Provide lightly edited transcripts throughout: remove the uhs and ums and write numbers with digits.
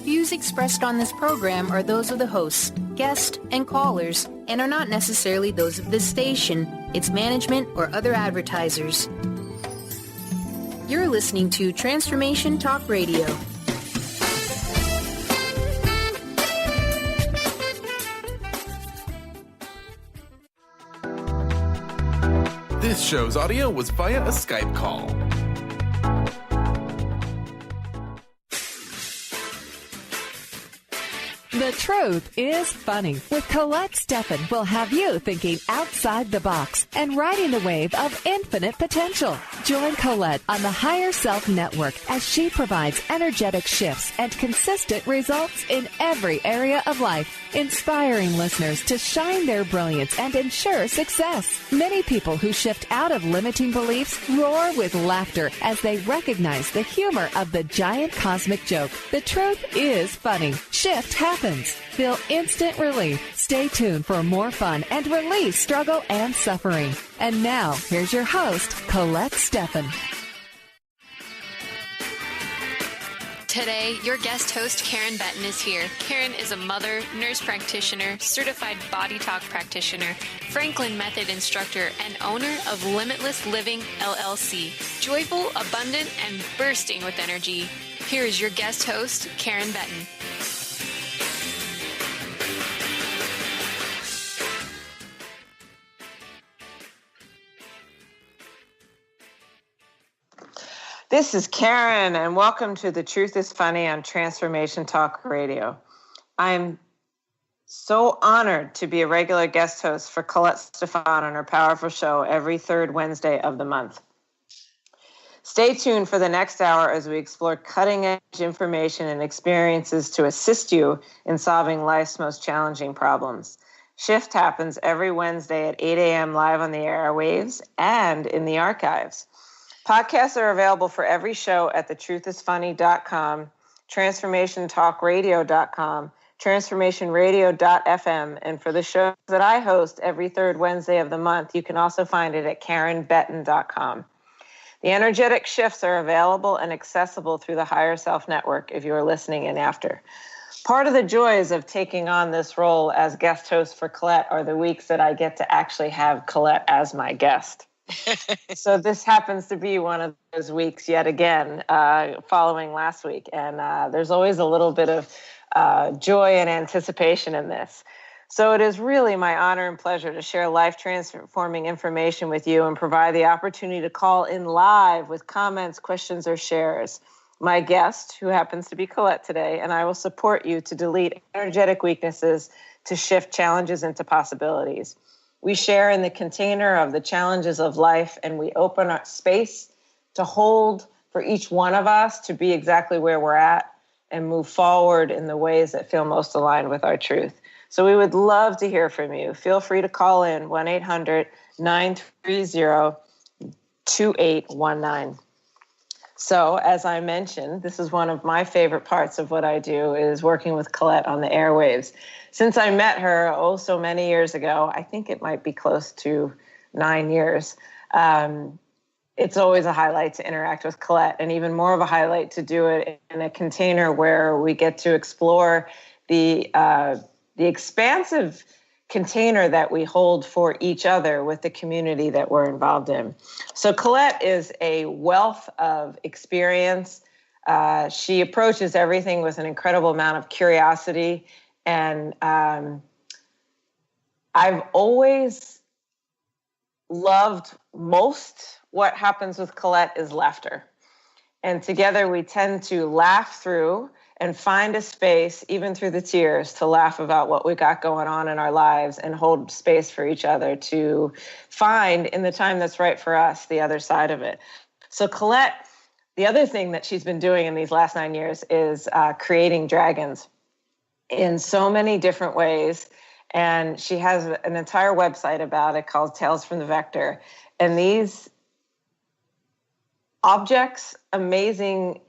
Views expressed on this program are those of the hosts, guests, and callers, and are not necessarily those of this station, its management, or other advertisers. You're listening to Transformation Talk Radio. This show's audio was via a Skype call. The Truth is Funny with Colette Stefan will have you thinking outside the box and riding the wave of infinite potential. Join Colette on the Higher Self Network as she provides energetic shifts and consistent results in every area of life, inspiring listeners to shine their brilliance and ensure success. Many people who shift out of limiting beliefs roar with laughter as they recognize the humor of the giant cosmic joke. The truth is funny. Shift happens. Feel instant relief. Stay tuned for more fun and release struggle and suffering. And now, here's your host, Colette Stefan. Today, your guest host, Karen Betten, is here. Karen is a mother, nurse practitioner, certified body talk practitioner, Franklin Method instructor, and owner of Limitless Living, LLC. Joyful, abundant, and bursting with energy. Here is your guest host, Karen Betten. This is Karen, and welcome to The Truth is Funny on Transformation Talk Radio. I'm so honored to be a regular guest host for Colette Stefan on her powerful show every third Wednesday of the month. Stay tuned for the next hour as we explore cutting-edge information and experiences to assist you in solving life's most challenging problems. Shift happens every Wednesday at 8 a.m. live on the airwaves and in the archives. Podcasts are available for every show at thetruthisfunny.com, transformationtalkradio.com, transformationradio.fm, and for the shows that I host every third Wednesday of the month, you can also find it at karenbetten.com. The energetic shifts are available and accessible through the Higher Self Network if you are listening in after. Part of the joys of taking on this role as guest host for Colette are the weeks that I get to actually have Colette as my guest. So this happens to be one of those weeks yet again, following last week. And there's always a little bit of joy and anticipation in this. So it is really my honor and pleasure to share life-transforming information with you and provide the opportunity to call in live with comments, questions, or shares. My guest, who happens to be Colette today, and I will support you to delete energetic weaknesses to shift challenges into possibilities. We share in the container of the challenges of life, and we open our space to hold for each one of us to be exactly where we're at and move forward in the ways that feel most aligned with our truth. So we would love to hear from you. Feel free to call in 1-800-930-2819. So as I mentioned, this is one of my favorite parts of what I do is working with Colette on the airwaves. Since I met her so many years ago, I think it might be close to 9 years, it's always a highlight to interact with Colette, and even more of a highlight to do it in a container where we get to explore the expansive container that we hold for each other with the community that we're involved in. So Colette is a wealth of experience. She approaches everything with an incredible amount of curiosity. And I've always loved most what happens with Colette is laughter. And together we tend to laugh through and find a space, even through the tears, to laugh about what we got going on in our lives and hold space for each other to find, in the time that's right for us, the other side of it. So Colette, the other thing that she's been doing in these last 9 years is creating dragons in so many different ways. And she has an entire website about it called Tales from the Vector. And these objects, amazing,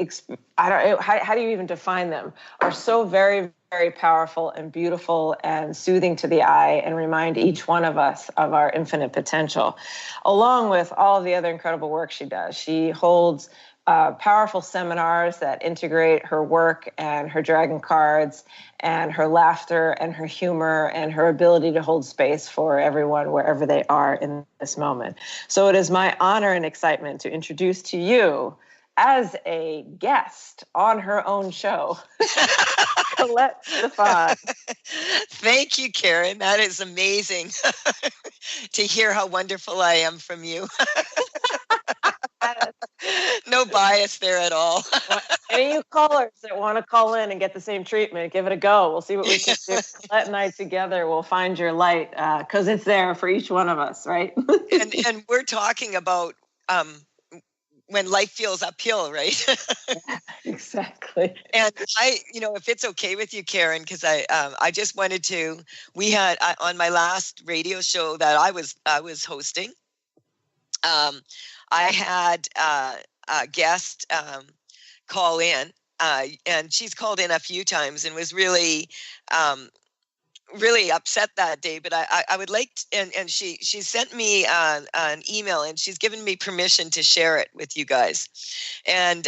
how do you even define them, are so very, very powerful and beautiful and soothing to the eye and remind each one of us of our infinite potential, along with all of the other incredible work she does. She holds powerful seminars that integrate her work and her dragon cards and her laughter and her humor and her ability to hold space for everyone wherever they are in this moment. So it is my honor and excitement to introduce to you, as a guest on her own show, Colette Stefan. Thank you, Karen. That is amazing to hear how wonderful I am from you. No bias there at all. Any of you callers that want to call in and get the same treatment, give it a go. We'll see what we can do. Colette and I together will find your light, because it's there for each one of us, right? and we're talking about when life feels uphill, right? Exactly. And if it's okay with you, Karen, because I just wanted to. We had on my last radio show that I was hosting. I had a guest call in, and she's called in a few times and was really upset that day. But I would like to, and she sent me an email, and she's given me permission to share it with you guys. And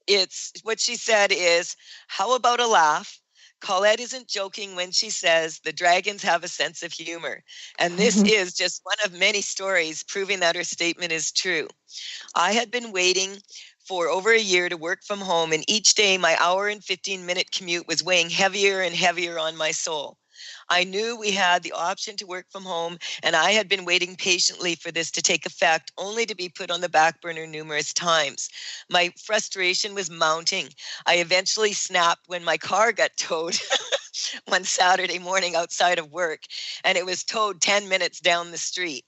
it's what she said is, how about a laugh? Colette isn't joking when she says the dragons have a sense of humor. And this is just one of many stories proving that her statement is true. I had been waiting for over a year to work from home, and each day my hour and 15-minute commute was weighing heavier and heavier on my soul. I knew we had the option to work from home, and I had been waiting patiently for this to take effect, only to be put on the back burner numerous times. My frustration was mounting. I eventually snapped when my car got towed one Saturday morning outside of work, and it was towed 10 minutes down the street.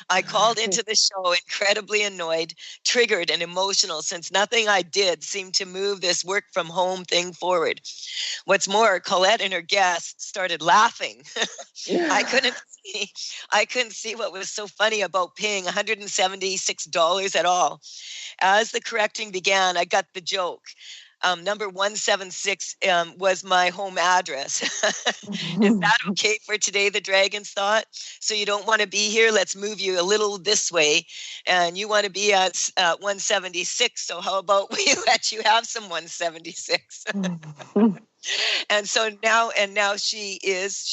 I called into the show incredibly annoyed, triggered, and emotional, since nothing I did seemed to move this work from home thing forward. What's more, Colette and her guests started laughing. I couldn't see what was so funny about paying $176 at all. As the correcting began, I got the joke. Number 176 was my home address. Is that okay for today, the dragons thought? So you don't want to be here? Let's move you a little this way. And you want to be at 176. So how about we let you have some 176? And so now she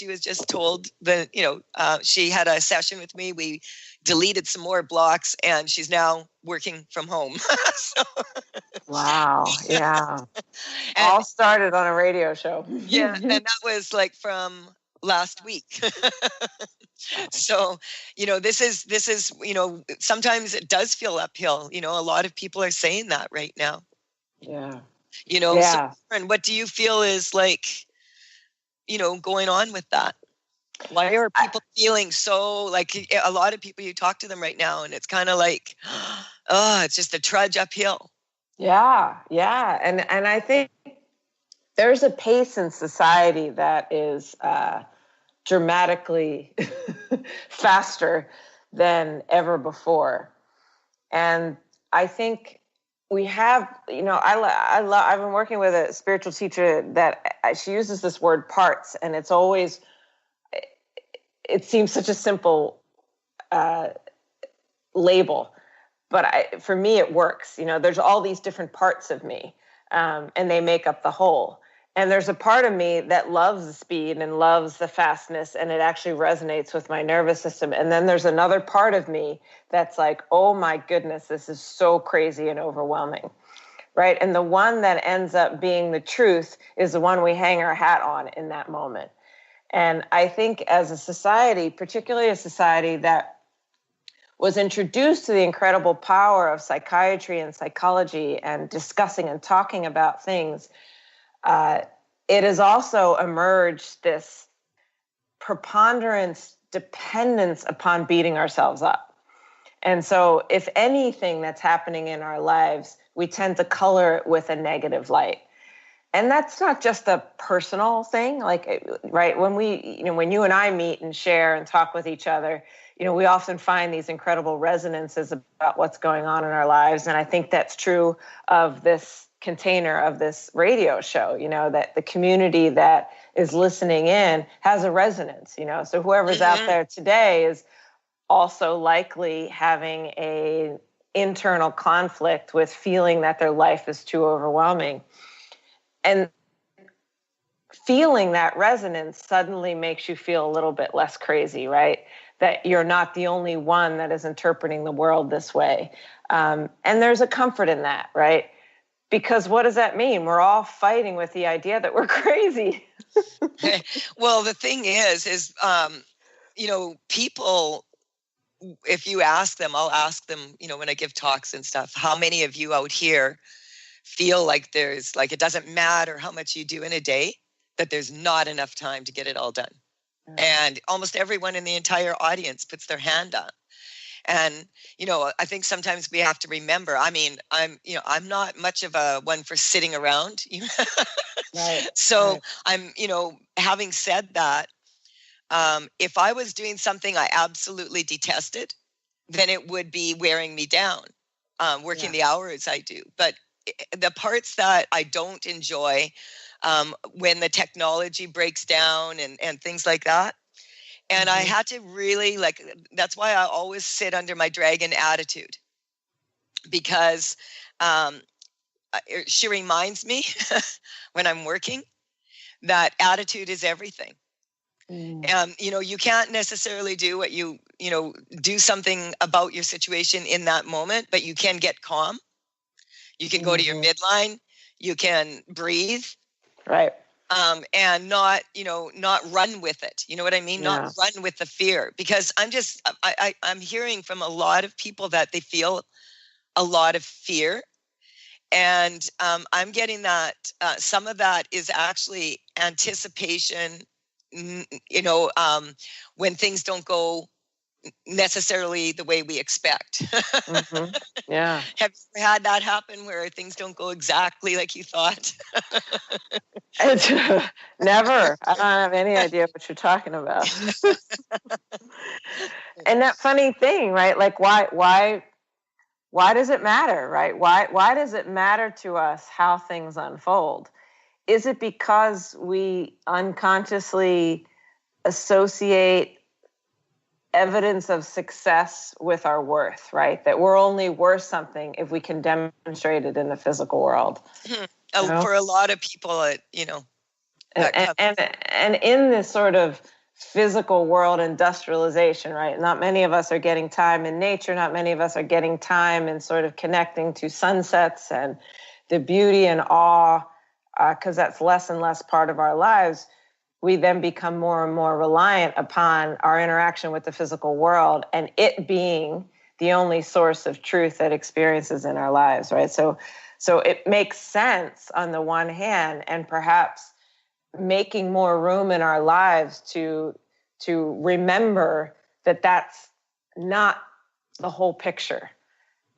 was just told that, she had a session with me. We deleted some more blocks, and she's now working from home. Wow. Yeah. All started on a radio show. Yeah. And that was like from last week. So, this is, sometimes it does feel uphill. A lot of people are saying that right now. Yeah. So, and what do you feel is like, going on with that? Why are people feeling so, like, a lot of people, you talk to them right now and it's kind of like, it's just a trudge uphill. Yeah. Yeah. And I think there's a pace in society that is dramatically faster than ever before. And I think we have, I've been working with a spiritual teacher that she uses this word parts, and it's always, it seems such a simple label, but for me, it works. There's all these different parts of me, and they make up the whole. And there's a part of me that loves the speed and loves the fastness, and it actually resonates with my nervous system. And then there's another part of me that's like, oh my goodness, this is so crazy and overwhelming, right? And the one that ends up being the truth is the one we hang our hat on in that moment. And I think as a society, particularly a society that was introduced to the incredible power of psychiatry and psychology and discussing and talking about things, it has also emerged this preponderance dependence upon beating ourselves up. And so if anything that's happening in our lives, we tend to color it with a negative light. And that's not just a personal thing, like, right? When when you and I meet and share and talk with each other, we often find these incredible resonances about what's going on in our lives. And I think that's true of this container of this radio show, that the community that is listening in has a resonance, so whoever's out there today is also likely having a internal conflict with feeling that their life is too overwhelming. And feeling that resonance suddenly makes you feel a little bit less crazy, right? That you're not the only one that is interpreting the world this way. And there's a comfort in that, right? Because what does that mean? We're all fighting with the idea that we're crazy. Well, the thing is, people, if you ask them, I'll ask them, when I give talks and stuff, how many of you out here feel like it doesn't matter how much you do in a day, that there's not enough time to get it all done. Mm. And almost everyone in the entire audience puts their hand up. And, I think sometimes we have to remember, I'm not much of a one for sitting around. Right. So right. I'm, having said that, if I was doing something I absolutely detested, then it would be wearing me down, working the hours I do. But the parts that I don't enjoy, when the technology breaks down and things like that. And I had to really that's why I always sit under my dragon attitude, because she reminds me when I'm working that attitude is everything. You can't necessarily do what do something about your situation in that moment, but you can get calm. You can go to your midline. You can breathe. Right. And not run with it. You know what I mean? Yeah. Not run with the fear, because I'm hearing from a lot of people that they feel a lot of fear. And I'm getting that some of that is actually anticipation, when things don't go necessarily the way we expect. Yeah. Have you ever had that happen where things don't go exactly like you thought? Never. I don't have any idea what you're talking about. And that funny thing, right? Like why does it matter, right? Why does it matter to us how things unfold? Is it because we unconsciously associate evidence of success with our worth, right? That we're only worth something if we can demonstrate it in the physical world. For a lot of people, and in this sort of physical world industrialization, right? Not many of us are getting time in nature. Not many of us are getting time in sort of connecting to sunsets and the beauty and awe, because that's less and less part of our lives. We then become more and more reliant upon our interaction with the physical world and it being the only source of truth that experiences in our lives, right? So it makes sense on the one hand, and perhaps making more room in our lives to remember that that's not the whole picture.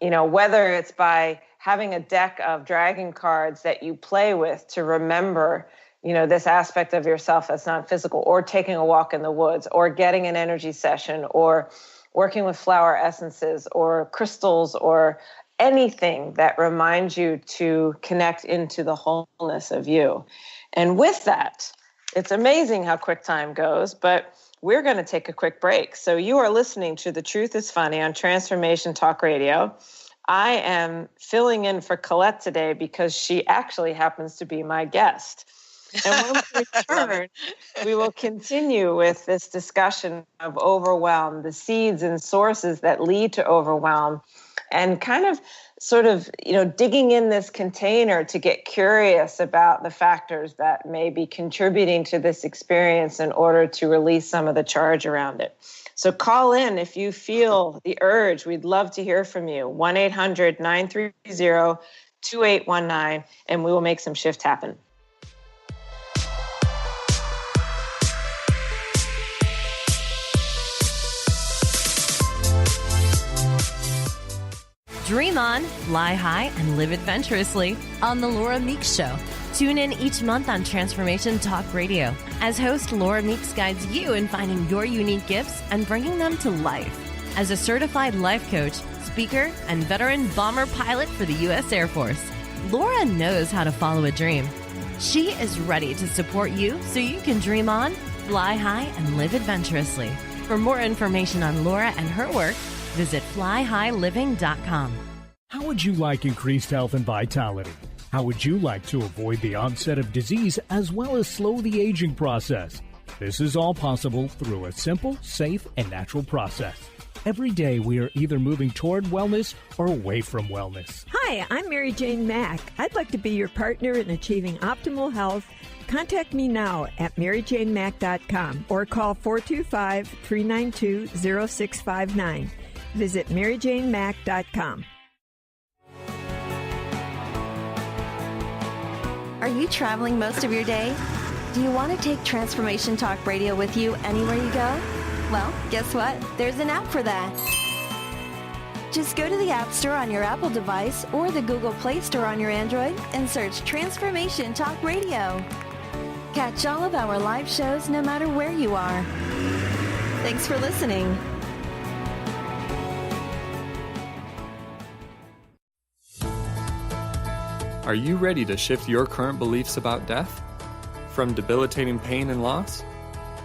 Whether it's by having a deck of dragon cards that you play with to remember this aspect of yourself that's not physical, or taking a walk in the woods, or getting an energy session, or working with flower essences or crystals, or anything that reminds you to connect into the wholeness of you. And with that, it's amazing how quick time goes, but we're going to take a quick break. So you are listening to The Truth is Funny on Transformation Talk Radio. I am filling in for Colette today because she actually happens to be my guest. And when we return, we will continue with this discussion of overwhelm, the seeds and sources that lead to overwhelm, and kind of sort of, digging in this container to get curious about the factors that may be contributing to this experience in order to release some of the charge around it. So call in if you feel the urge. We'd love to hear from you. 1-800-930-2819, and we will make some shift happen. Dream on, fly high, and live adventurously on The Laura Meeks Show. Tune in each month on Transformation Talk Radio as host Laura Meeks guides you in finding your unique gifts and bringing them to life. As a certified life coach, speaker, and veteran bomber pilot for the U.S. Air Force, Laura knows how to follow a dream. She is ready to support you so you can dream on, fly high, and live adventurously. For more information on Laura and her work, visit flyhighliving.com. How would you like increased health and vitality? How would you like to avoid the onset of disease as well as slow the aging process? This is all possible through a simple, safe, and natural process. Every day we are either moving toward wellness or away from wellness. Hi, I'm Mary Jane Mack. I'd like to be your partner in achieving optimal health. Contact me now at maryjanemack.com or call 425-392-0659. Visit maryjanemack.com. Are you traveling most of your day? Do you want to take Transformation Talk Radio with you anywhere you go? Well, guess what? There's an app for that. Just go to the App Store on your Apple device or the Google Play Store on your Android and search Transformation Talk Radio. Catch all of our live shows no matter where you are. Thanks for listening. Are you ready to shift your current beliefs about death? From debilitating pain and loss?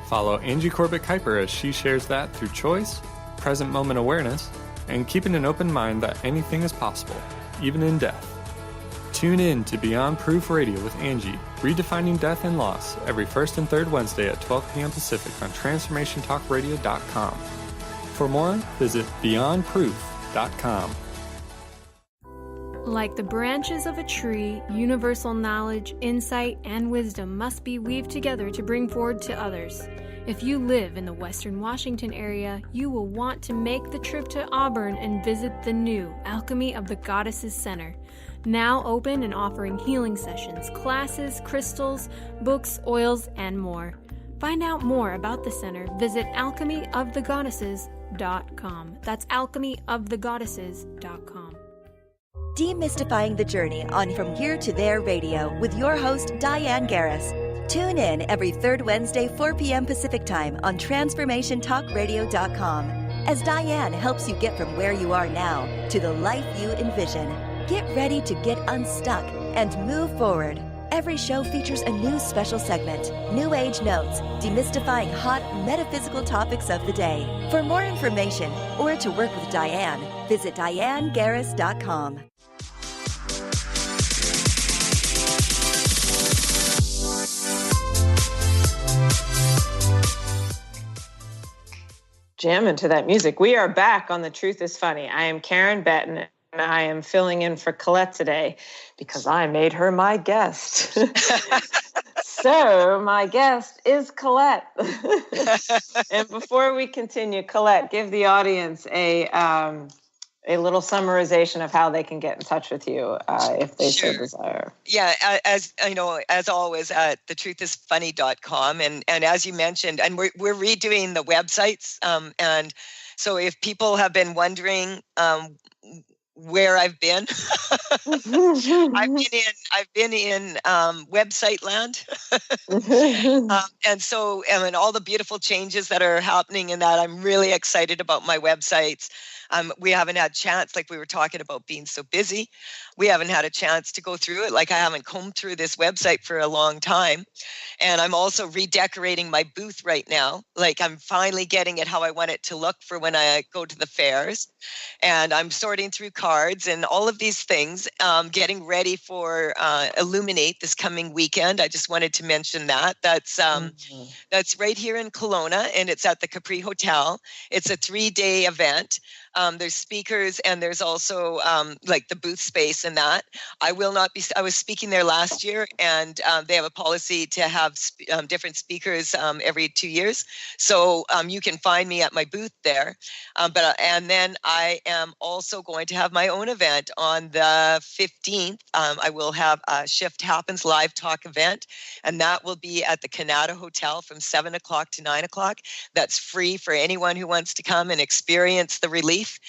Follow Angie Corbett-Kuiper as she shares that through choice, present moment awareness, and keeping an open mind that anything is possible, even in death. Tune in to Beyond Proof Radio with Angie, redefining death and loss, every first and third Wednesday at 12 p.m. Pacific on TransformationTalkRadio.com. For more, visit BeyondProof.com. Like the branches of a tree, universal knowledge, insight, and wisdom must be weaved together to bring forward to others. If you live in the Western Washington area, you will want to make the trip to Auburn and visit the new Alchemy of the Goddesses Center. Now open and offering healing sessions, classes, crystals, books, oils, and more. Find out more about the center. Visit alchemyofthegoddesses.com. That's alchemyofthegoddesses.com. Demystifying the Journey on From Here to There Radio with your host, Diane Garris. Tune in every third Wednesday, 4 p.m. Pacific Time on TransformationTalkRadio.com as Diane helps you get from where you are now to the life you envision. Get ready to get unstuck and move forward. Every show features a new special segment, New Age Notes, demystifying hot metaphysical topics of the day. For more information or to work with Diane, visit DianeGarris.com. Jamming to that music. We are back on The Truth is Funny. I am Karen Betten, and I am filling in for Colette today because I made her my guest. So my guest is Colette. And before we continue, Colette, give the audience a little summarization of how they can get in touch with you if they so desire. Yeah, as you know, as always, at thetruthisfunny.com. And as you mentioned, and we're redoing the websites. And so if people have been wondering where I've been, I've been in website land. And so, and all the beautiful changes that are happening in that, I'm really excited about my websites. We haven't had a chance, like we were talking about being so busy. We haven't had a chance to go through it. Like I haven't combed through this website for a long time. And I'm also redecorating my booth right now. Like I'm finally getting it how I want it to look for when I go to the fairs. And I'm sorting through cards and all of these things, getting ready for Illuminate this coming weekend. I just wanted to mention that. That's right here in Kelowna, and it's at the Capri Hotel. It's a 3-day event. There's speakers and there's also like the booth space and that. I will not be, I was speaking there last year, and they have a policy to have different speakers every 2 years. So you can find me at my booth there. And then I am also going to have my own event on the 15th. I will have a Shift Happens live talk event, and that will be at the Canada Hotel from 7 o'clock to 9 o'clock. That's free for anyone who wants to come and experience the relief.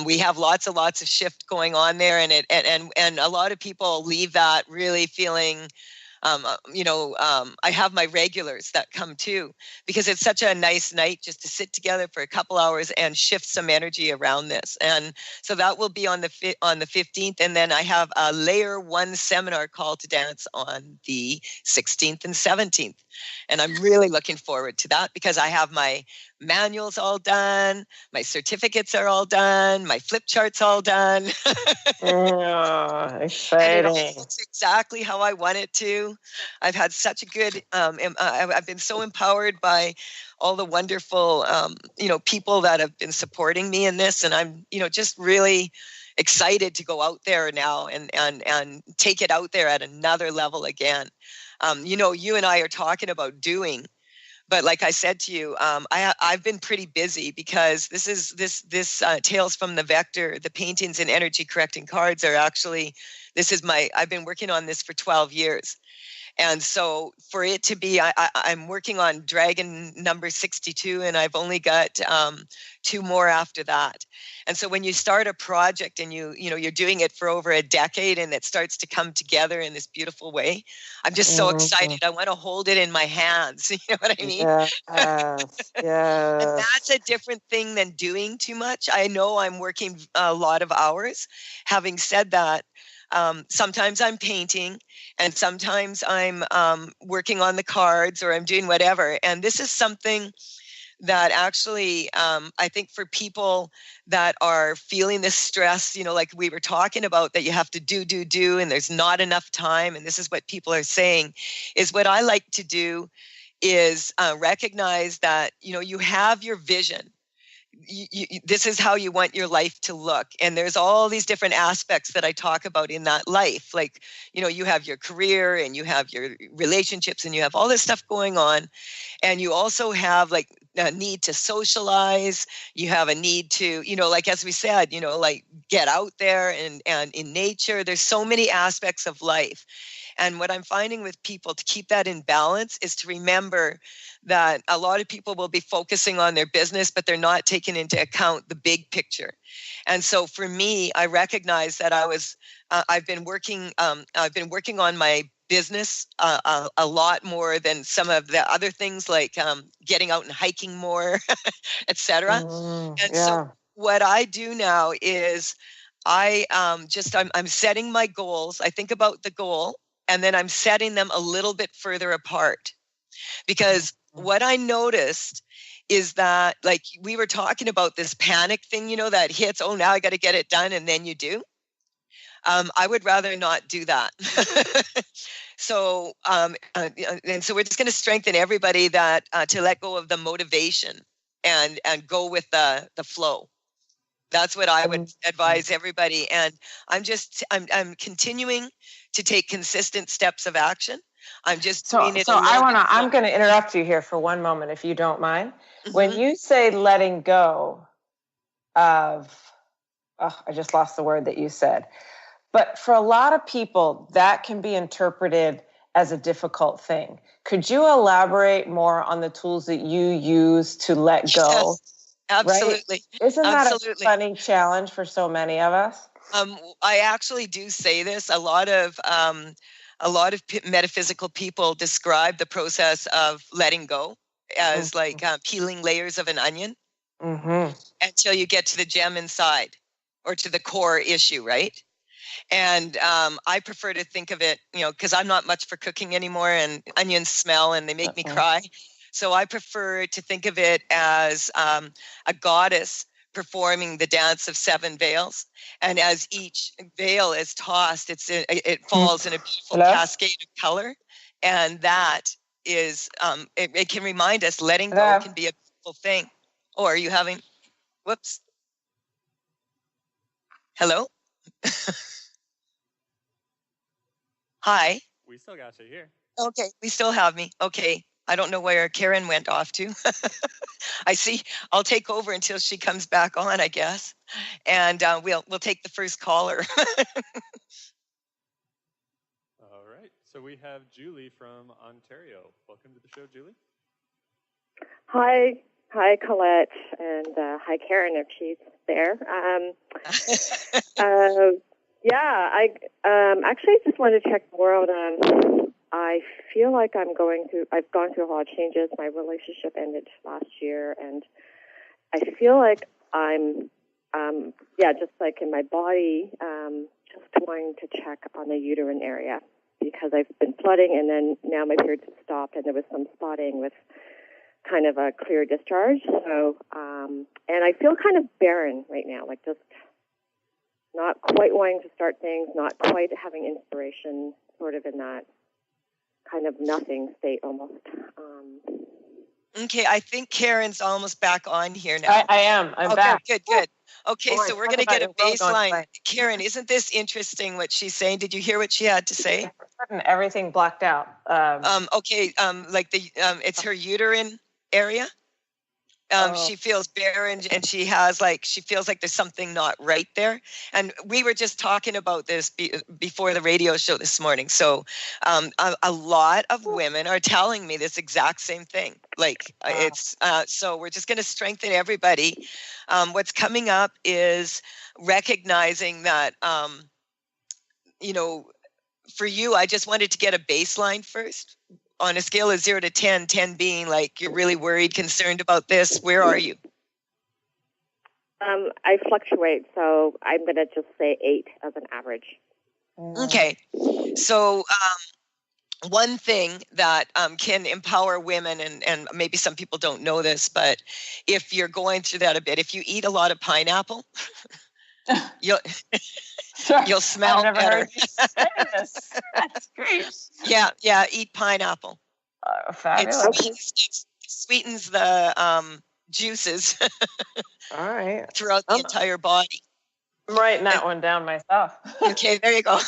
We have lots of shift going on there, and a lot of people leave that really feeling, I have my regulars that come too, because it's such a nice night just to sit together for a couple hours and shift some energy around this. And so that will be on the 15th. And then I have a Layer 1 seminar call to dance on the 16th and 17th. And I'm really looking forward to that because I have my manual's all done. My certificates are all done. My flip chart's all done. Exciting. And it all looks exactly how I want it to. I've had such a good, I've been so empowered by all the wonderful, people that have been supporting me in this. And I'm, just really excited to go out there now and take it out there at another level again. You and I are talking about doing, but like I said to you, I've been pretty busy because this Tales from the Vector, the paintings and energy correcting cards are actually, I've been working on this for 12 years. And so for it to be, I'm working on Dragon number 62, and I've only got 2 more after that. And so when you start a project and you're doing it for over a decade and it starts to come together in this beautiful way, I'm just so excited. I want to hold it in my hands. You know what I mean? Yes. And that's a different thing than doing too much. I know I'm working a lot of hours. Having said that, sometimes I'm painting and sometimes I'm working on the cards or I'm doing whatever. And this is something that actually, I think for people that are feeling this stress, like we were talking about, that you have to do, and there's not enough time. And this is what people are saying, is what I like to do is recognize that, you have your vision. This is how you want your life to look. And there's all these different aspects that I talk about in that life. Like, you have your career and you have your relationships and you have all this stuff going on. And you also have like a need to socialize. You have a need to, like, as we said, like get out there and in nature. There's so many aspects of life. And what I'm finding with people to keep that in balance is to remember that a lot of people will be focusing on their business, but they're not taking into account the big picture. And so for me, I recognize that I've been working on my business a lot more than some of the other things, like getting out and hiking more, etc. So what I do now is I'm setting my goals. I think about the goal, and then I'm setting them a little bit further apart, because what I noticed is that, like we were talking about this panic thing, that hits, oh, now I got to get it done. And then you do. I would rather not do that. So, and so we're just going to strengthen everybody that to let go of the motivation and go with the flow. That's what I would advise everybody. And I'm continuing to take consistent steps of action. I'm just doing it. I'm going to interrupt you here for one moment, if you don't mind. Mm-hmm. When you say letting go of, I just lost the word that you said. But for a lot of people, that can be interpreted as a difficult thing. Could you elaborate more on the tools that you use to let go? Yes, absolutely. Right? Isn't that a funny challenge for so many of us? I actually do say this. A lot of metaphysical people describe the process of letting go as like peeling layers of an onion until you get to the gem inside or to the core issue, right? And I prefer to think of it, because I'm not much for cooking anymore, and onions smell and they make me cry. So I prefer to think of it as a goddess performing the dance of 7 veils. And as each veil is tossed, it falls in a beautiful cascade of color. And that is, it can remind us letting go can be a beautiful thing. Oh, are you having, whoops. Hello? Hi. We still got you here. Okay, we still have me. Okay. I don't know where Karen went off to. I see. I'll take over until she comes back on, I guess. And we'll take the first caller. All right. So we have Julie from Ontario. Welcome to the show, Julie. Hi, Colette, and hi, Karen, if she's there. I actually just wanted to check more out on. I feel like I've gone through a lot of changes. My relationship ended last year, and I feel like I'm, just like in my body, just wanting to check on the uterine area, because I've been flooding, and then now my periods have stopped, and there was some spotting with kind of a clear discharge. So, and I feel kind of barren right now, like just not quite wanting to start things, not quite having inspiration, sort of in that kind of nothing state almost. Okay, I think Karen's almost back on here now. I am. I'm back. Good. Okay, so we're going to get a baseline. Karen, isn't this interesting what she's saying? Did you hear what she had to say? Everything blacked out. Like it's her uterine area. She feels barren, and she feels like there's something not right there. And we were just talking about this before the radio show this morning. So a lot of women are telling me this exact same thing. So we're just going to strengthen everybody. What's coming up is recognizing that, for you, I just wanted to get a baseline first. On a scale of 0 to 10, 10 being like you're really worried, concerned about this, where are you? I fluctuate, so I'm going to just say 8 as an average. Okay. So one thing that can empower women, and maybe some people don't know this, but if you're going through that a bit, if you eat a lot of pineapple, you'll smell I've never better. heard you say this. That's great. Yeah, eat pineapple. Fabulous. It sweetens the juices All right. throughout the entire body. I'm writing that one down myself. Okay, there you go.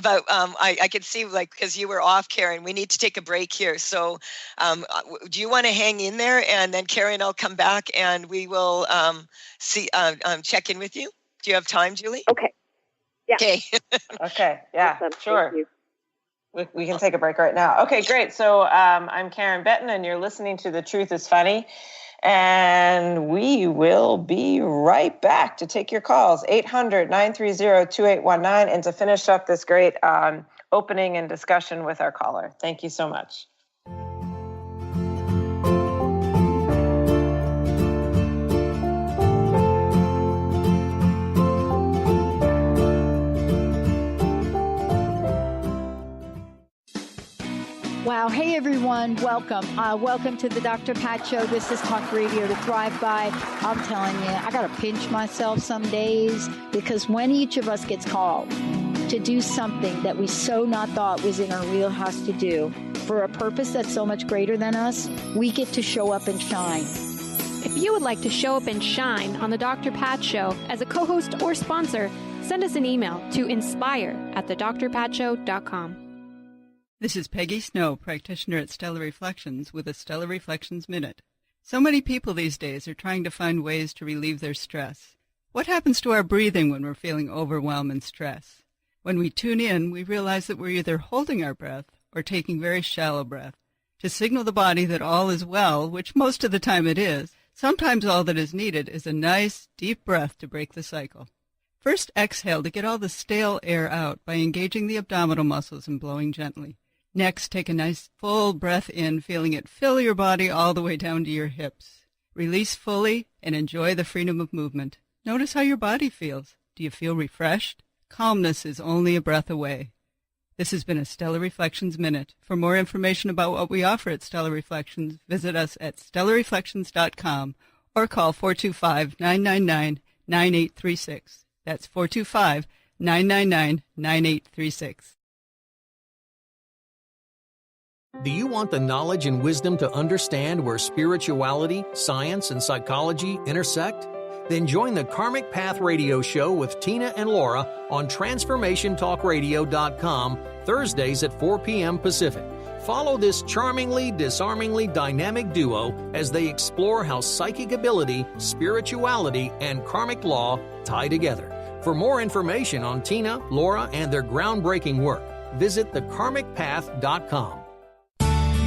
But I could see, because you were off, Karen, we need to take a break here. So do you want to hang in there? And then Karen, I'll come back and we will check in with you. Do you have time, Julie? Okay. Yeah. Okay. Okay. Yeah, awesome. sure. We can take a break right now. Okay, great. So I'm Karen Betten, and you're listening to The Truth is Funny. And we will be right back to take your calls, 800-930-2819, and to finish up this great opening and discussion with our caller. Thank you so much. Wow. Hey, everyone. Welcome. Welcome to the Dr. Pat Show. This is Talk Radio to Thrive By. I'm telling you, I got to pinch myself some days, because when each of us gets called to do something that we so not thought was in our wheelhouse to do for a purpose that's so much greater than us, we get to show up and shine. If you would like to show up and shine on the Dr. Pat Show as a co-host or sponsor, send us an email to inspire@thedrpatshow.com. This is Peggy Snow, practitioner at Stellar Reflections, with a Stellar Reflections Minute. So many people these days are trying to find ways to relieve their stress. What happens to our breathing when we're feeling overwhelm and stress? When we tune in, we realize that we're either holding our breath or taking very shallow breath to signal the body that all is well, which most of the time it is. Sometimes all that is needed is a nice, deep breath to break the cycle. First, exhale to get all the stale air out by engaging the abdominal muscles and blowing gently. Next, take a nice full breath in, feeling it fill your body all the way down to your hips. Release fully and enjoy the freedom of movement. Notice how your body feels. Do you feel refreshed? Calmness is only a breath away. This has been a Stellar Reflections Minute. For more information about what we offer at Stellar Reflections, visit us at stellarreflections.com or call 425-999-9836. That's 425-999-9836. Do you want the knowledge and wisdom to understand where spirituality, science, and psychology intersect? Then join the Karmic Path Radio Show with Tina and Laura on TransformationTalkRadio.com Thursdays at 4 p.m. Pacific. Follow this charmingly, disarmingly dynamic duo as they explore how psychic ability, spirituality, and karmic law tie together. For more information on Tina, Laura, and their groundbreaking work, visit thekarmicpath.com.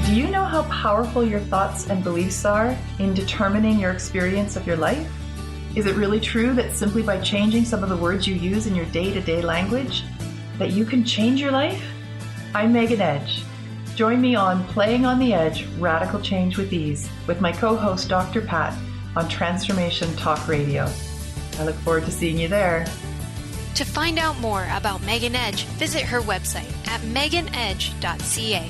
Do you know how powerful your thoughts and beliefs are in determining your experience of your life? Is it really true that simply by changing some of the words you use in your day-to-day language, that you can change your life? I'm Megan Edge. Join me on Playing on the Edge, Radical Change with Ease, with my co-host Dr. Pat on Transformation Talk Radio. I look forward to seeing you there. To find out more about Megan Edge, visit her website at meganedge.ca.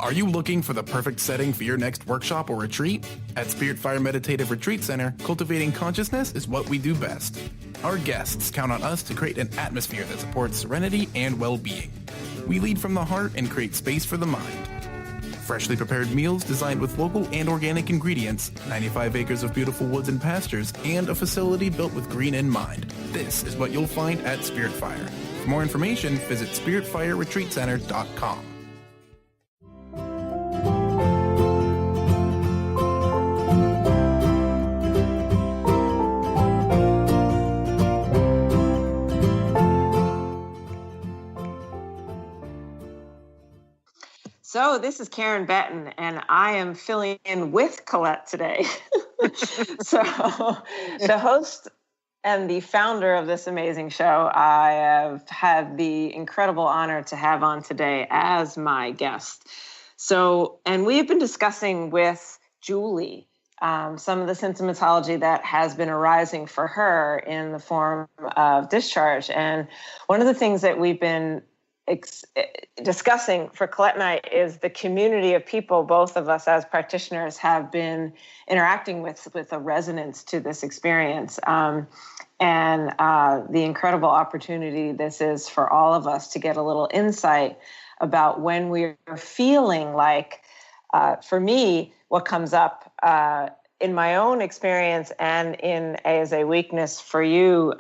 Are you looking for the perfect setting for your next workshop or retreat? At Spirit Fire Meditative Retreat Center, cultivating consciousness is what we do best. Our guests count on us to create an atmosphere that supports serenity and well-being. We lead from the heart and create space for the mind. Freshly prepared meals designed with local and organic ingredients, 95 acres of beautiful woods and pastures, and a facility built with green in mind. This is what you'll find at Spirit Fire. For more information, visit spiritfireretreatcenter.com. So this is Karen Betten, and I am filling in with Colette today. So the host and the founder of this amazing show, I have had the incredible honor to have on today as my guest. So, and we have been discussing with Julie some of the symptomatology that has been arising for her in the form of discharge. And one of the things that we've been discussing for Colette and I is the community of people both of us as practitioners have been interacting with a resonance to this experience, and the incredible opportunity this is for all of us to get a little insight about when we're feeling like, for me, what comes up in my own experience and as a weakness for you,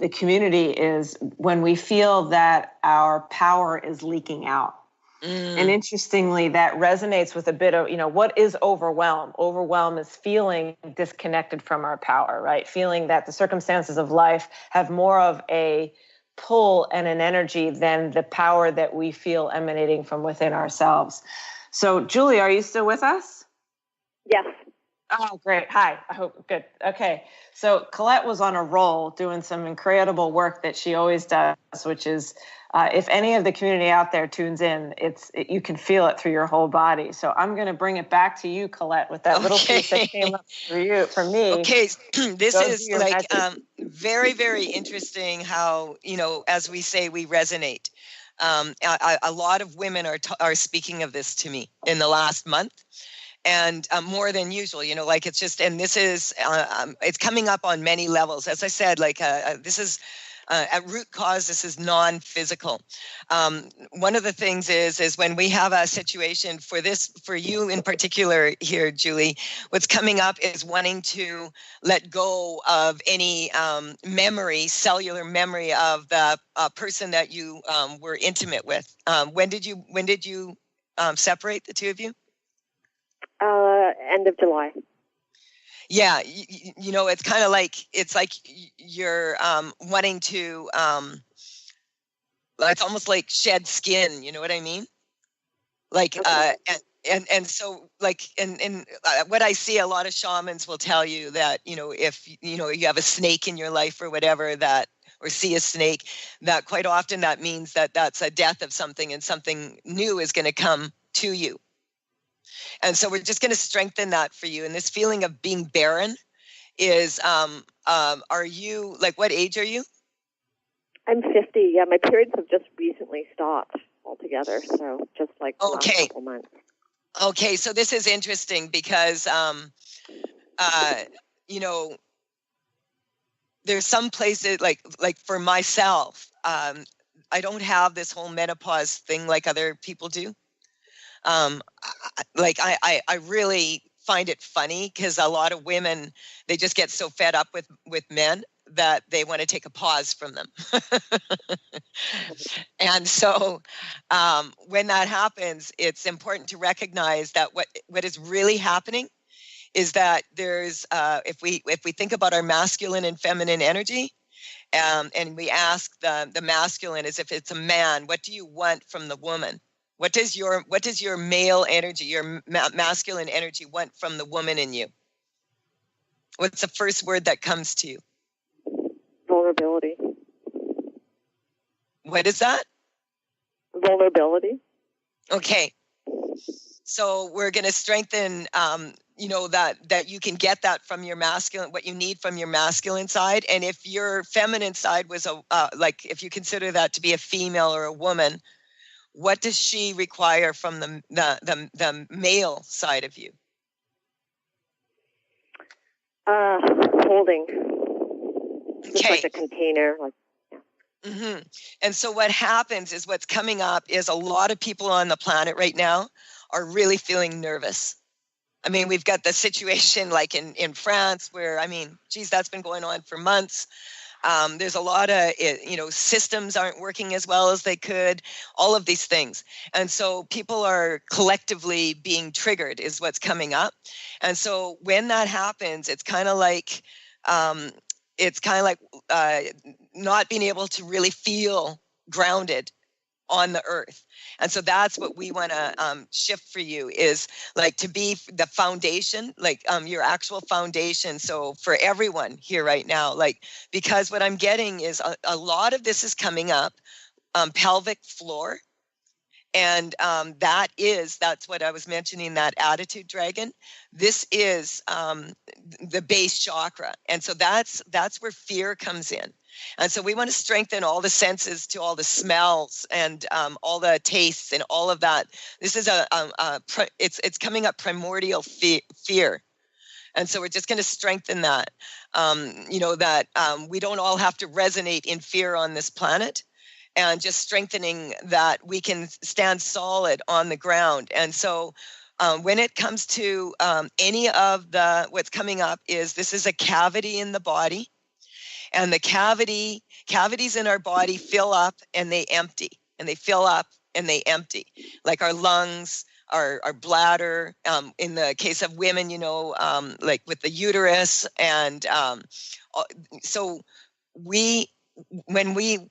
the community, is when we feel that our power is leaking out. And interestingly, that resonates with a bit of, what is overwhelm? Overwhelm is feeling disconnected from our power, right? Feeling that the circumstances of life have more of a pull and an energy than the power that we feel emanating from within ourselves. So, Julie, are you still with us? Yes. Oh, great. Hi. I hope good. Okay. So Colette was on a roll doing some incredible work that she always does, which is if any of the community out there tunes in, you can feel it through your whole body. So I'm going to bring it back to you, Colette, with that little piece that came up for me. Okay. This is like very, very interesting how, as we say, we resonate. A lot of women are speaking of this to me in the last month. And more than usual, it's just, and this is, it's coming up on many levels. As I said, this is at root cause, this is non-physical. One of the things is when we have a situation for you in particular here, Julie, what's coming up is wanting to let go of any cellular memory of the person that you were intimate with. When did you separate, the two of you? End of July. Yeah, it's kind of like you're wanting to it's almost like shed skin. You know what I mean? And so what I see, a lot of shamans will tell you that if you have a snake in your life or whatever, or see a snake, that quite often that means that's a death of something, and something new is going to come to you. And so we're just going to strengthen that for you. And this feeling of being barren is, are you, what age are you? I'm 50. Yeah, my periods have just recently stopped altogether. So just the last couple months. Okay, so this is interesting because, there's some places, like for myself, I don't have this whole menopause thing like other people do. I really find it funny because a lot of women, they just get so fed up with men that they want to take a pause from them. And so when that happens, it's important to recognize that what is really happening is that there's, if we think about our masculine and feminine energy, and we ask the masculine as if it's a man, what do you want from the woman? What does your male energy, your masculine energy want from the woman in you? What's the first word that comes to you? Vulnerability. What is that? Vulnerability. Okay. So we're going to strengthen, that you can get that from your masculine, what you need from your masculine side. And if your feminine side was if you consider that to be a female or a woman, what does she require from the male side of you? Holding. Just Okay. like a container. Mm-hmm. And so what happens is what's coming up is a lot of people on the planet right now are really feeling nervous. I mean, we've got the situation like in France where, I mean, geez, that's been going on for months. There's a lot of, systems aren't working as well as they could, all of these things. And so people are collectively being triggered is what's coming up. And so when that happens, it's kind of like, not being able to really feel grounded on the earth. And so that's what we want to shift for you, is like to be the foundation, like your actual foundation. So for everyone here right now, like, because what I'm getting is a lot of this is coming up, pelvic floor. And that's what I was mentioning, that attitude dragon. This is the base chakra. And so that's where fear comes in. And so we want to strengthen all the senses to all the smells and all the tastes and all of that. This is it's coming up primordial fear. And so we're just going to strengthen that, we don't all have to resonate in fear on this planet. And just strengthening that we can stand solid on the ground. And so when it comes to any of what's coming up is this is a cavity in the body. And the cavities in our body fill up and they empty. And they fill up and they empty. Like our lungs, our bladder, in the case of women, like with the uterus. And so when we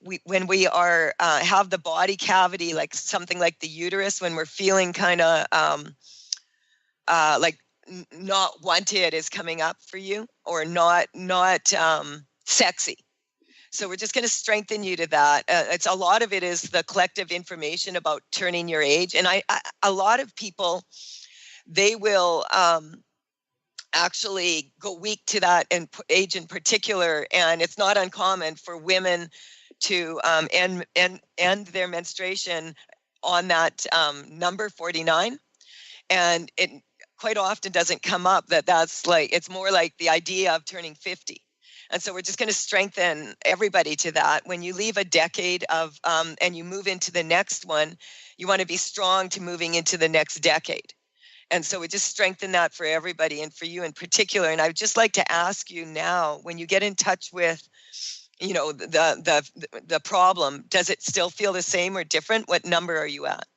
are have the body cavity, like something like the uterus, when we're feeling kind of like not wanted is coming up for you, or not sexy. So we're just going to strengthen you to that. It's a lot of it is the collective information about turning your age, and a lot of people, they will actually go weak to that age in particular. And it's not uncommon for women to end their menstruation on that number 49. And it quite often doesn't come up that's like, it's more like the idea of turning 50. And so we're just going to strengthen everybody to that. When you leave a decade of, and you move into the next one, you want to be strong to moving into the next decade. And so we just strengthen that for everybody and for you in particular. And I'd just like to ask you now, when you get in touch with, the problem, does it still feel the same or different? What number are you at?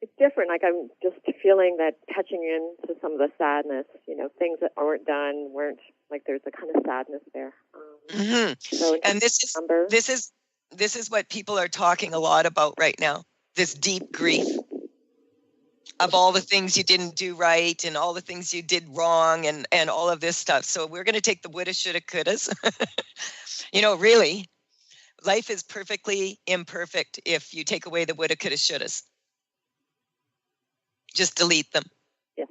It's different. Like I'm just feeling that touching into some of the sadness, things that weren't done, like there's a kind of sadness there. So and this is what people are talking a lot about right now, this deep grief of all the things you didn't do right and all the things you did wrong and all of this stuff. So we're going to take the woulda, shoulda, couldas. Really, life is perfectly imperfect if you take away the woulda, coulda, shouldas. Just delete them. Yeah.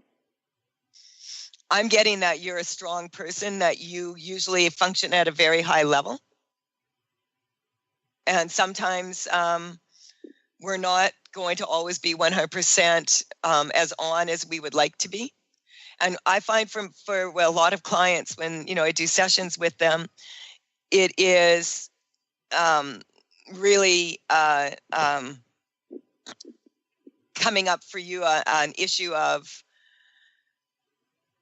I'm getting that you're a strong person, that you usually function at a very high level. And sometimes we're not going to always be 100% as on as we would like to be. And I find for a lot of clients, when I do sessions with them, it is really coming up for you an issue of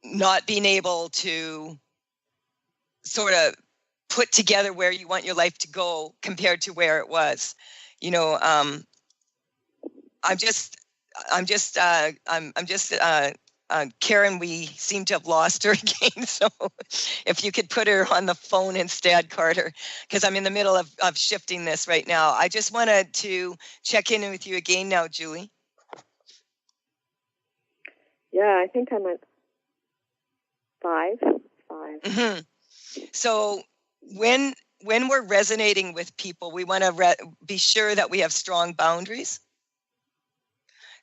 not being able to sort of put together where you want your life to go compared to where it was. Karen, we seem to have lost her again. So if you could put her on the phone instead, Carter, because I'm in the middle of shifting this right now. I just wanted to check in with you again now, Julie. Yeah, I think I'm at 5. Mm-hmm. So when we're resonating with people, we want to be sure that we have strong boundaries.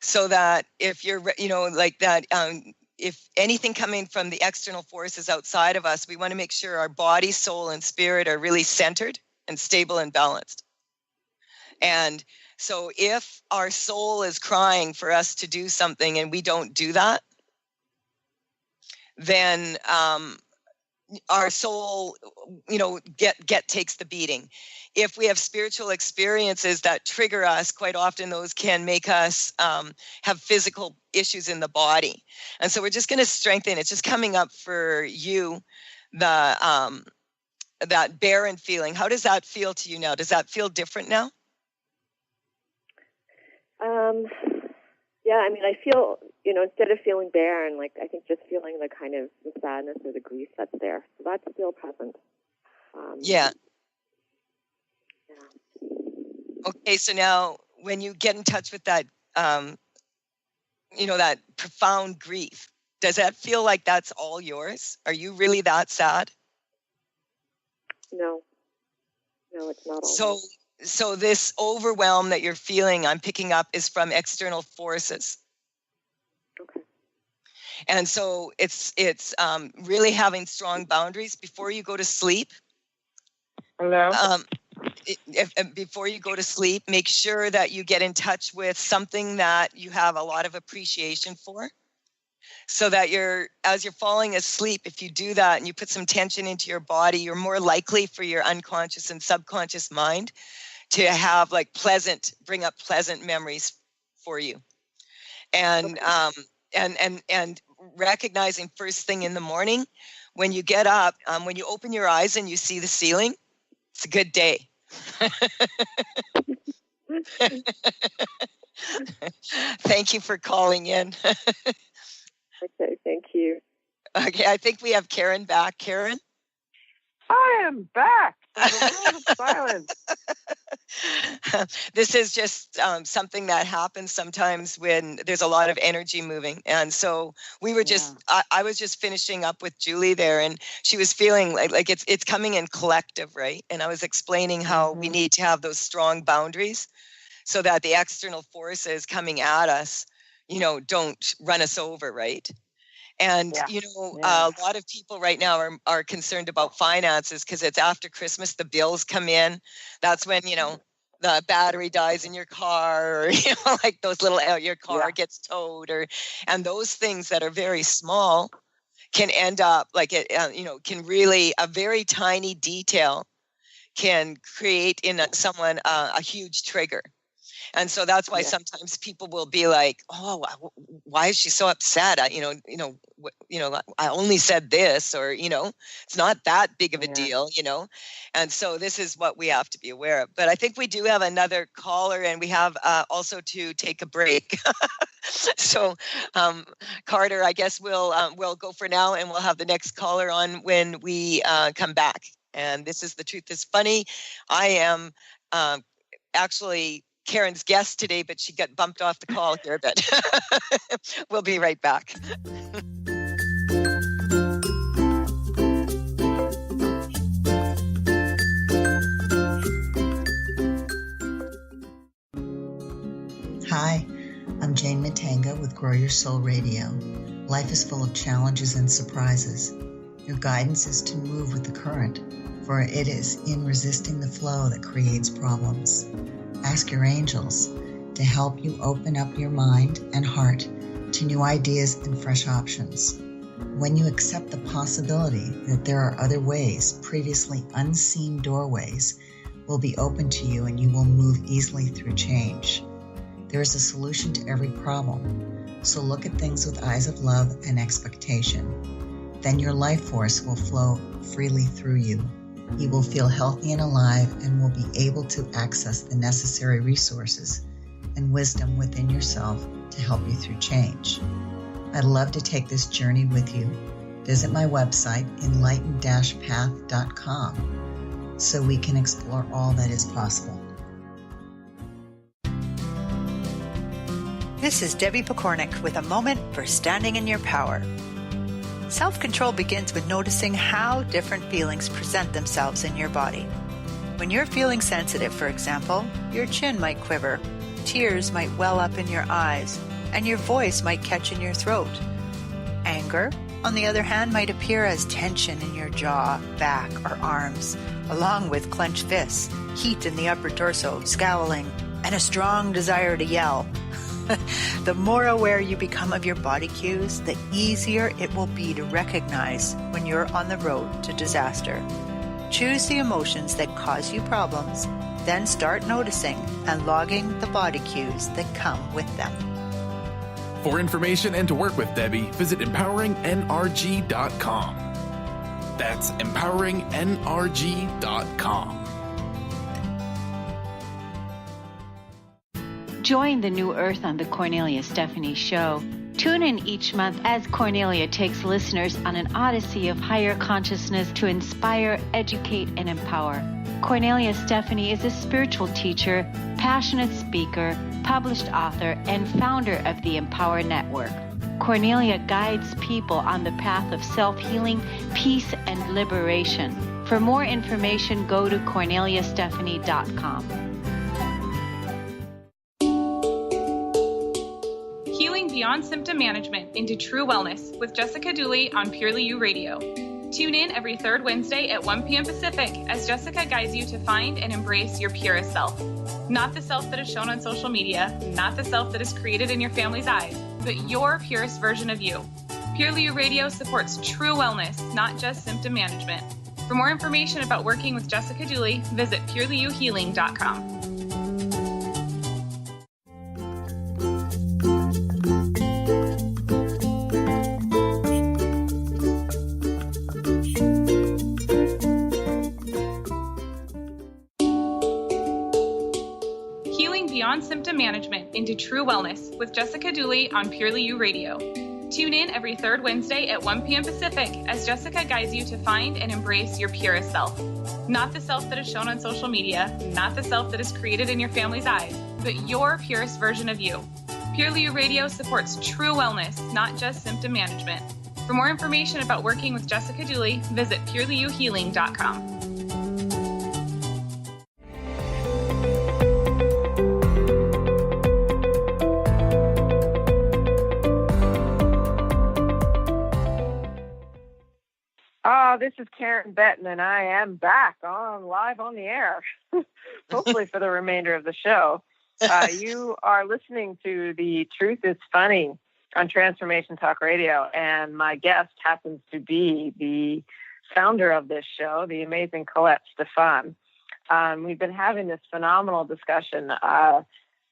So that if you're, like that, if anything coming from the external forces outside of us, we want to make sure our body, soul, and spirit are really centered and stable and balanced. And So if our soul is crying for us to do something and we don't do that, then our soul, takes the beating. If we have spiritual experiences that trigger us, quite often those can make us have physical issues in the body. And so we're just going to strengthen. It's just coming up for you, that barren feeling. How does that feel to you now? Does that feel different now? Yeah, I mean, I feel, instead of feeling barren, like I think just feeling the kind of the sadness or the grief that's there. So that's still present. Yeah. Okay, so now when you get in touch with that, that profound grief, does that feel like that's all yours? Are you really that sad? No, it's not all. So this overwhelm that you're feeling, I'm picking up, is from external forces. Okay. And so it's really having strong boundaries before you go to sleep. Hello? Before you go to sleep, make sure that you get in touch with something that you have a lot of appreciation for. So that as you're falling asleep, if you do that and you put some tension into your body, you're more likely for your unconscious and subconscious mind to have bring up pleasant memories for you. And and recognizing first thing in the morning, when you get up, when you open your eyes and you see the ceiling, it's a good day. Thank you for calling in. Okay, thank you. Okay, I think we have Karen back. Karen? I am back. Silence. This is just something that happens sometimes when there's a lot of energy moving. And so we were I was just finishing up with Julie there, and she was feeling like it's coming in collective, right? And I was explaining how we need to have those strong boundaries so that the external forces coming at us, don't run us over, right? And, a lot of people right now are concerned about finances because it's after Christmas, the bills come in. That's when, the battery dies in your car, or, like those your car gets towed, and those things that are very small can end up can really, a very tiny detail can create in someone a huge trigger. And so that's why sometimes people will be like, "Oh, why is she so upset? I only said this, or it's not that big of a deal, And so this is what we have to be aware of. But I think we do have another caller, and we have also to take a break. So, Carter, I guess we'll go for now, and we'll have the next caller on when we come back. And this is The Truth is Funny. I am actually Karen's guest today, but she got bumped off the call here a bit. We'll be right back. Hi, I'm Jane Matanga with Grow Your Soul Radio. Life is full of challenges and surprises. Your guidance is to move with the current, for it is in resisting the flow that creates problems. Ask your angels to help you open up your mind and heart to new ideas and fresh options. When you accept the possibility that there are other ways, previously unseen doorways will be open to you, and you will move easily through change. There is a solution to every problem, so look at things with eyes of love and expectation. Then your life force will flow freely through you. You will feel healthy and alive, and will be able to access the necessary resources and wisdom within yourself to help you through change. I'd love to take this journey with you. Visit my website, enlightened-path.com, so we can explore all that is possible. This is Debbie Pokornik with a moment for standing in your power. Self-control begins with noticing how different feelings present themselves in your body. When you're feeling sensitive, for example, your chin might quiver, tears might well up in your eyes, and your voice might catch in your throat. Anger, on the other hand, might appear as tension in your jaw, back, or arms, along with clenched fists, heat in the upper torso, scowling, and a strong desire to yell. The more aware you become of your body cues, the easier it will be to recognize when you're on the road to disaster. Choose the emotions that cause you problems, then start noticing and logging the body cues that come with them. For information and to work with Debbie, visit empoweringnrg.com. That's empoweringnrg.com. Join the new Earth on the Cornelia Stephanie Show. Tune in each month as Cornelia takes listeners on an odyssey of higher consciousness to inspire, educate, and empower. Cornelia Stephanie is a spiritual teacher, passionate speaker, published author, and founder of the Empower Network. Cornelia guides people on the path of self-healing, peace, and liberation. For more information, go to corneliastephanie.com. Healing Beyond Symptom Management into True Wellness with Jessica Dooley on Purely You Radio. Tune in every third Wednesday at 1 p.m. Pacific as Jessica guides you to find and embrace your purest self. Not the self that is shown on social media, not the self that is created in your family's eyes, but your purest version of you. Purely You Radio supports true wellness, not just symptom management. For more information about working with Jessica Dooley, visit purelyyouhealing.com. Symptom management into true wellness with Jessica Dooley on Purely You Radio. Tune in every third Wednesday at 1 p.m. Pacific as Jessica guides you to find and embrace your purest self. Not the self that is shown on social media, not the self that is created in your family's eyes, but your purest version of you. Purely You Radio supports true wellness, not just symptom management. For more information about working with Jessica Dooley, visit purelyyouhealing.com. This is Karen Betten, and I am back live on the air, hopefully for the remainder of the show. You are listening to The Truth is Funny on Transformation Talk Radio, and my guest happens to be the founder of this show, the amazing Colette Stefan. We've been having this phenomenal discussion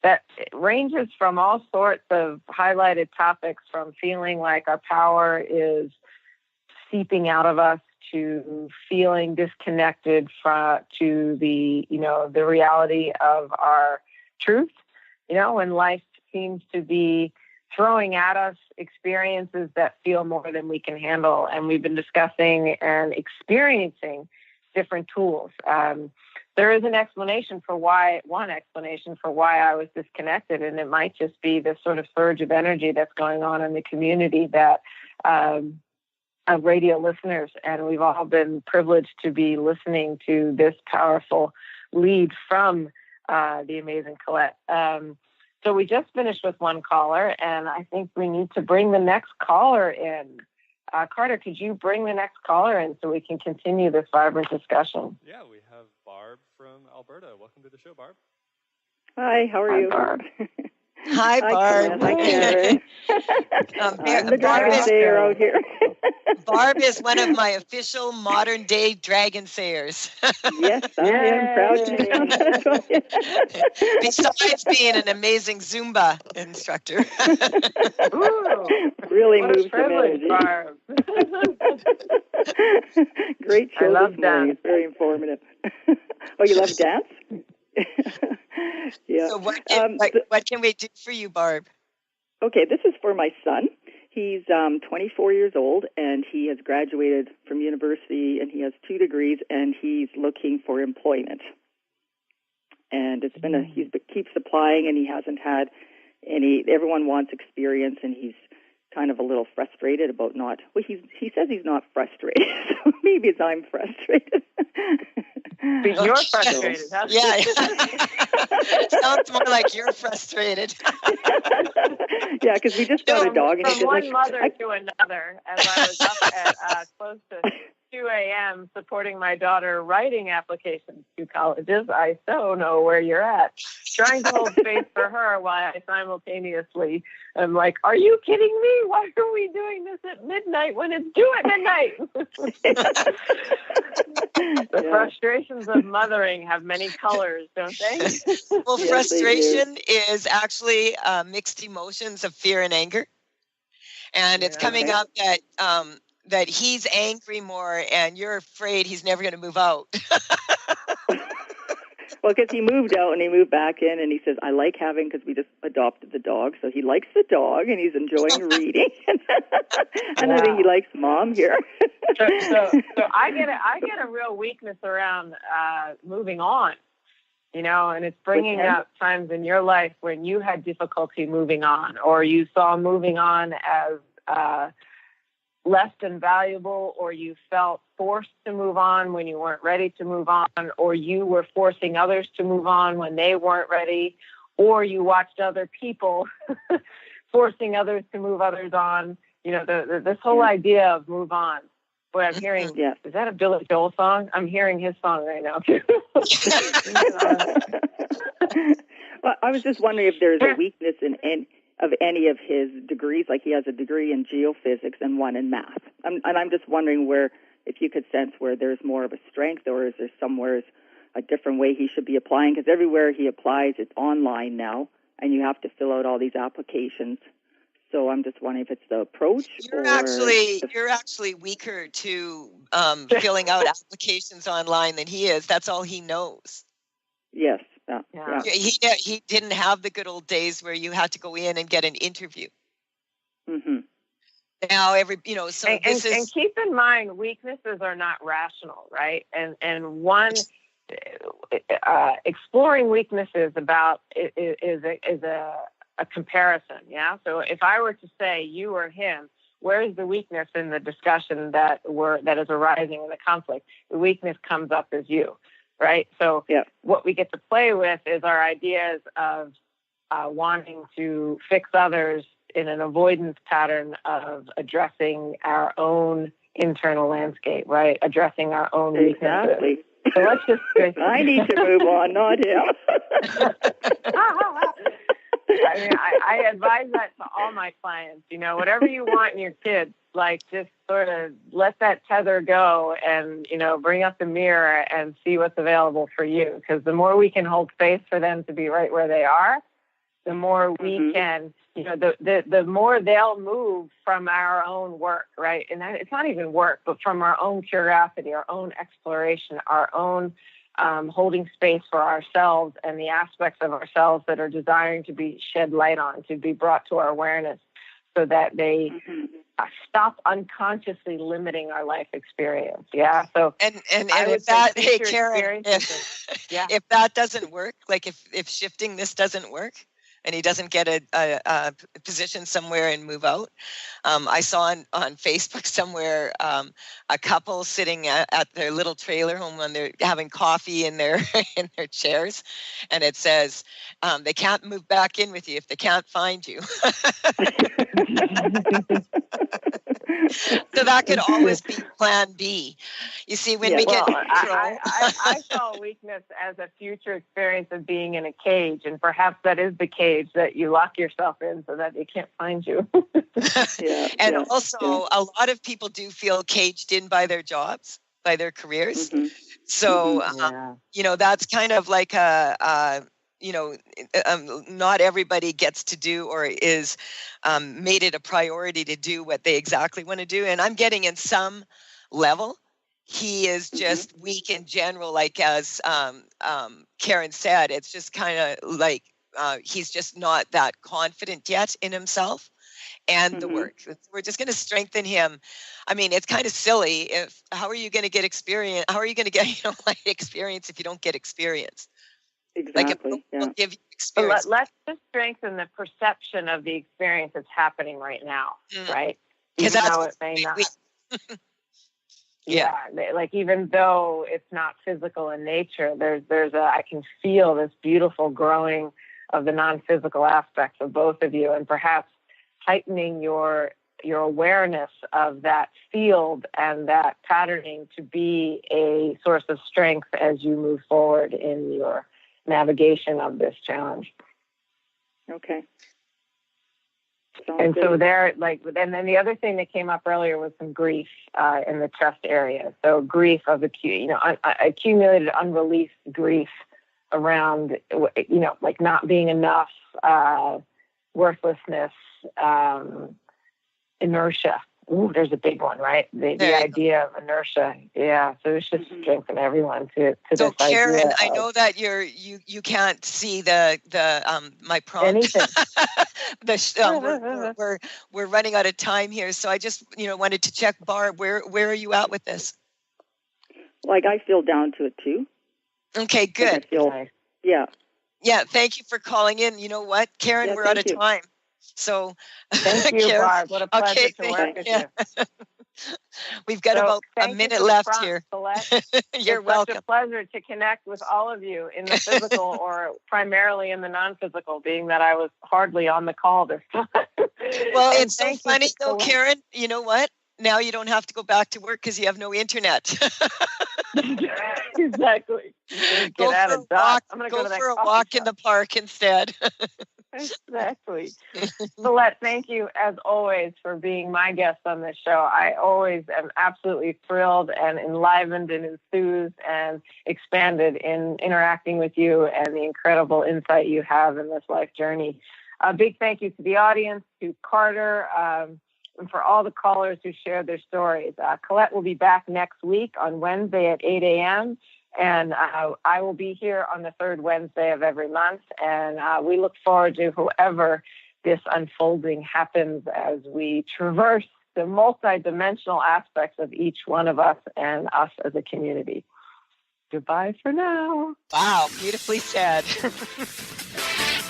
that ranges from all sorts of highlighted topics, from feeling like our power is seeping out of us to feeling disconnected to the reality of our truth. When life seems to be throwing at us experiences that feel more than we can handle. And we've been discussing and experiencing different tools. There is one explanation for why I was disconnected. And it might just be this sort of surge of energy that's going on in the community that, of radio listeners, and we've all been privileged to be listening to this powerful lead from the amazing Colette. So we just finished with one caller, and I think we need to bring the next caller in. Carter, could you bring the next caller in so we can continue this vibrant discussion? Yeah, we have Barb from Alberta. Welcome to the show, Barb. Hi, how are you? Barb. Hi, Barb. Hi, Karen. I'm the dragon sayer out here. Barb is one of my official modern-day dragon sayers. Yes, I am proud to be on that. Besides being an amazing Zumba instructor. Ooh, really moves some privilege, energy. Barb. Great show I love this morning. dance. It's very informative. Oh, you love dance? Yeah. So what can we do for you, Barb? Okay, this is for my son. He's 24 years old, and he has graduated from university, and he has 2 degrees, and he's looking for employment. And it's been he keeps applying, and he hasn't had any. Everyone wants experience, and he's kind of a little frustrated about not. Well, he says he's not frustrated, so maybe it's I'm frustrated. But you're frustrated. Yeah. Sounds more like you're frustrated. Yeah, because we just got a dog. And from one mother to another, as I was up at close to 2 a.m. supporting my daughter writing applications to colleges, I so know where you're at. trying to hold space for her while I simultaneously am like, are you kidding me? Why are we doing this at midnight when it's due at midnight? The frustrations of mothering have many colors, don't they? Well, frustration is actually mixed emotions of fear and anger. And it's coming up that that he's angry more and you're afraid he's never going to move out. Well, because he moved out and he moved back in, and he says, I like having, because we just adopted the dog, so he likes the dog and he's enjoying reading. And I think he likes Mom here. So I get a real weakness around moving on, you know, and it's bringing up times in your life when you had difficulty moving on, or you saw moving on as less than valuable, or you felt forced to move on when you weren't ready to move on, or you were forcing others to move on when they weren't ready, or you watched other people forcing others to move others on. You know, this whole idea of move on. Boy, I'm hearing, is that a Billy Joel song? I'm hearing his song right now, too. Well, I was just wondering if there's a weakness in any of his degrees, like he has a degree in geophysics and one in math. And I'm just wondering if you could sense where there's more of a strength, or is there somewhere a different way he should be applying? Because everywhere he applies, it's online now, and you have to fill out all these applications. So I'm just wondering if it's the approach. You're actually weaker to filling out applications online than he is. That's all he knows. Yes. Yeah. He didn't have the good old days where you had to go in and get an interview. Mm-hmm. Now and keep in mind, weaknesses are not rational, right? And one exploring weaknesses is a comparison. Yeah. So if I were to say you or him, where's the weakness in the discussion that is arising in the conflict? The weakness comes up as you. Right. So what we get to play with is our ideas of wanting to fix others in an avoidance pattern of addressing our own internal landscape, right? Addressing our own weaknesses. Exactly. So let's just. I need to move on, not him. I mean, I advise that to all my clients. You know, whatever you want in your kids, like just sort of let that tether go and, you know, bring up the mirror and see what's available for you. Because the more we can hold space for them to be right where they are, the more we can, you know, the more they'll move from our own work, right? And that, it's not even work, but from our own curiosity, our own exploration, our own holding space for ourselves and the aspects of ourselves that are desiring to be shed light on, to be brought to our awareness, so that they stop unconsciously limiting our life experience. Yeah. So and with that, hey Karen, if that doesn't work, like if shifting this doesn't work, and he doesn't get a position somewhere and move out. I saw on Facebook somewhere a couple sitting at their little trailer home when they're having coffee in their chairs, and it says they can't move back in with you if they can't find you. So that could always be plan B. You see, when we get control. I saw weakness as a future experience of being in a cage, and perhaps that is the cage that you lock yourself in so that they can't find you. Also, a lot of people do feel caged in by their jobs, by their careers. Mm-hmm. So, you know, that's kind of like not everybody gets to do or is made it a priority to do what they exactly want to do. And I'm getting in some level, he is just weak in general, like as Karen said, it's just kind of like he's just not that confident yet in himself and the work. We're just going to strengthen him. I mean, it's kind of silly. How are you going to get experience? How are you going to get experience if you don't get experience? Exactly. We'll give you experience. Let's just strengthen the perception of the experience that's happening right now, right? Because that's it may not. Like even though it's not physical in nature, I can feel this beautiful growing of the non-physical aspects of both of you, and perhaps heightening your awareness of that field and that patterning to be a source of strength as you move forward in your navigation of this challenge. Okay. And so there, and then the other thing that came up earlier was some grief in the chest area. So grief of accumulated, unreleased grief around, like not being enough, worthlessness, inertia. Ooh, there's a big one, right? The idea of inertia. Yeah. So it's just strengthen everyone to so this Karen, idea. I know that you can't see the my prompt. Anything. We're running out of time here, so I just wanted to check, Barb, where are you at with this? Like, I feel down to it too. Okay, good. Yeah. Thank you for calling in. You know what, Karen, we're out of time. So thank you, Karen, Barb. What a pleasure to work with you. We've got about a minute left here. You're welcome. It's such a pleasure to connect with all of you in the physical or primarily in the non-physical, being that I was hardly on the call this time. Well, it's so funny though, Karen. You know what? Now you don't have to go back to work because you have no internet. Exactly. Go for a walk in the park instead. Exactly. Colette, thank you as always for being my guest on this show. I always am absolutely thrilled and enlivened and enthused and expanded in interacting with you and the incredible insight you have in this life journey. A big thank you to the audience, to Carter, and for all the callers who shared their stories. Colette will be back next week on Wednesday at 8 a.m., and I will be here on the third Wednesday of every month. And we look forward to whoever this unfolding happens as we traverse the multidimensional aspects of each one of us and us as a community. Goodbye for now. Wow, beautifully said.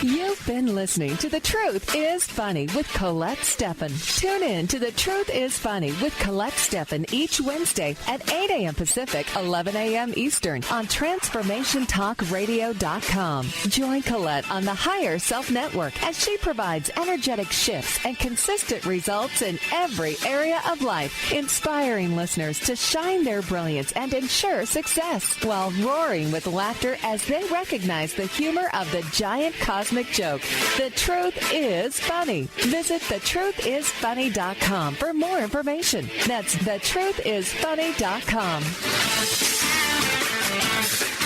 You've been listening to The Truth is Funny with Colette Stefan. Tune in to The Truth is Funny with Colette Stefan each Wednesday at 8 a.m. Pacific, 11 a.m. Eastern on TransformationTalkRadio.com. Join Colette on the Higher Self Network as she provides energetic shifts and consistent results in every area of life, inspiring listeners to shine their brilliance and ensure success while roaring with laughter as they recognize the humor of the giant cosmic joke. The Truth is Funny. Visit thetruthisfunny.com for more information. That's thetruthisfunny.com.